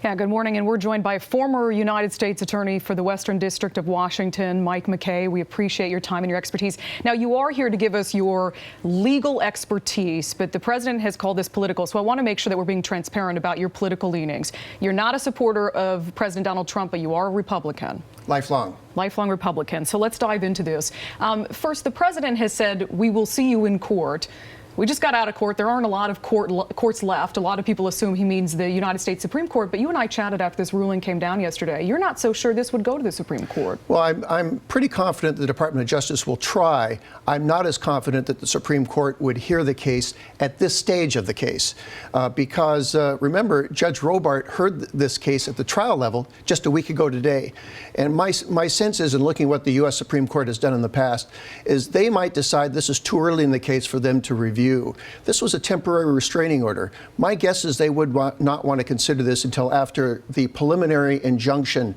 Yeah, good morning, and we're joined by former United States Attorney for the Western District of Washington, Mike Mckay. We appreciate your time and your expertise. Now, you are here to give us your legal expertise, but the president has called this political, so I want to make sure that we're being transparent about your political leanings. You're not a supporter of President Donald Trump, but you are a Republican. Lifelong. Lifelong Republican. So let's dive into this. First, the president has said, we will see you in court. We just got out of court. There aren't a lot of courts left. A lot of people assume he means the United States Supreme Court, but you and I chatted after this ruling came down yesterday. You're not so sure this would go to the Supreme Court. Well, I'm pretty confident the Department of Justice will try. I'm not as confident that the Supreme Court would hear the case at this stage of the case because, remember, Judge Robart heard this case at the trial level just a week ago today. And my sense is, in looking at what the U.S. Supreme Court has done in the past, is they might decide this is too early in the case for them to review. This was a temporary restraining order. My guess is they would not want to consider this until after the preliminary injunction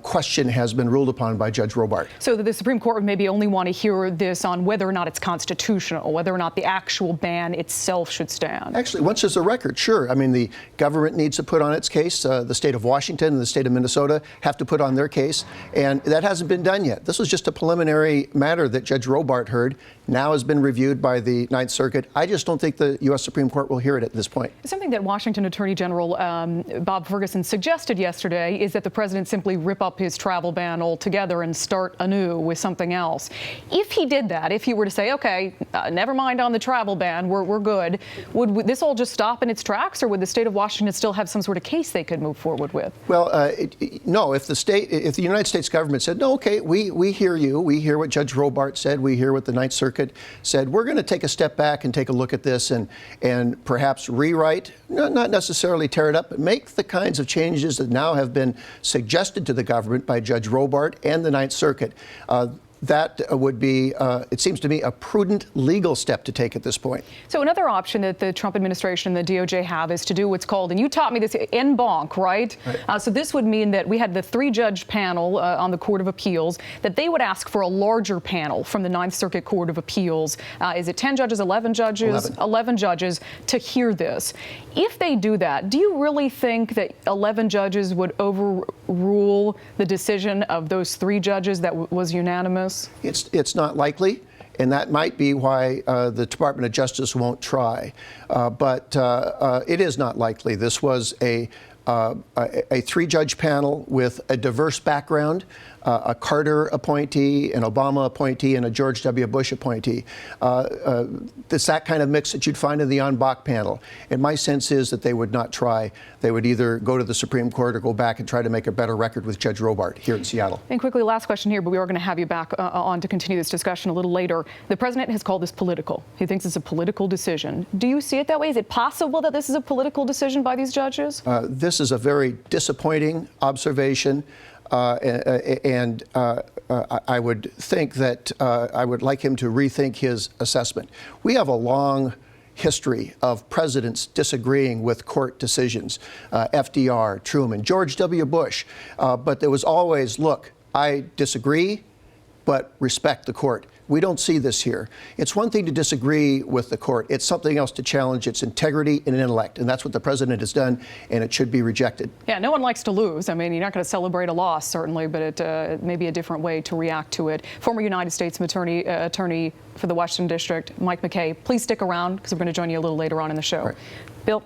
question has been ruled upon by Judge Robart. So the Supreme Court would maybe only want to hear this on whether or not it's constitutional, whether or not the actual ban itself should stand. Actually, once there's a record, sure. I mean, the government needs to put on its case. The state of Washington and the state of Minnesota have to put on their case, and that hasn't been done yet. This was just a preliminary matter that Judge Robart heard, now has been reviewed by the Ninth Circuit. I just don't think the U.S. Supreme Court will hear it at this point. Something that Washington Attorney General Bob Fergusons suggested yesterday is that the president simply rip up his travel ban altogether and start anew with something else. If he did that, if he were to say, okay, never mind on the travel ban, we're good, would this all just stop in its tracks, or would the state of Washington still have some sort of case they could move forward with? Well, no, if the United States government said, no, okay, we hear you, we hear what Judge Robart said, we hear what the Ninth Circuit said, we're going to take a step back and take a look at this and perhaps rewrite, not necessarily tear it up, but make the kinds of changes that now have been suggested to the government by Judge Robart and the Ninth Circuit. That would be, it seems to me, a prudent legal step to take at this point. So another option that the Trump administration and the DOJ have is to do what's called, and you taught me this, en banc, right? So this would mean that we had the three-judge panel on the Court of Appeals, that they would ask for a larger panel from the Ninth Circuit Court of Appeals. Is it 10 judges, 11 judges? 11 judges to hear this. If they do that, do you really think that 11 judges would overrule the decision of those three judges that was unanimous? It's not likely, and that might be why the Department of Justice won't try. But it is not likely. This was a three-judge panel with a diverse background, a Carter appointee, an Obama appointee, and a George W. Bush appointee. It's that kind of mix that you'd find in the en banc panel. And my sense is that they would not try. They would either go to the Supreme Court or go back and try to make a better record with Judge Robart here in Seattle. And quickly, last question here, but we are going to have you back on to continue this discussion a little later. The president has called this political. He thinks it's a political decision. Do you see it that way? Is it possible that this is a political decision by these judges? This is a very disappointing observation. And I would think that I would like him to rethink his assessment. We have a long history of presidents disagreeing with court decisions. FDR, Truman, George W. Bush. But there was always, look, I disagree, but respect the court. We don't see this here. It's one thing to disagree with the court. It's something else to challenge its integrity and intellect. And that's what the president has done, and it should be rejected. Yeah, no one likes to lose. I mean, you're not going to celebrate a loss, certainly, but it may be a different way to react to it. Former United States attorney for the Washington District, Mike Mckay, please stick around because we're going to join you a little later on in the show. Right. Bill?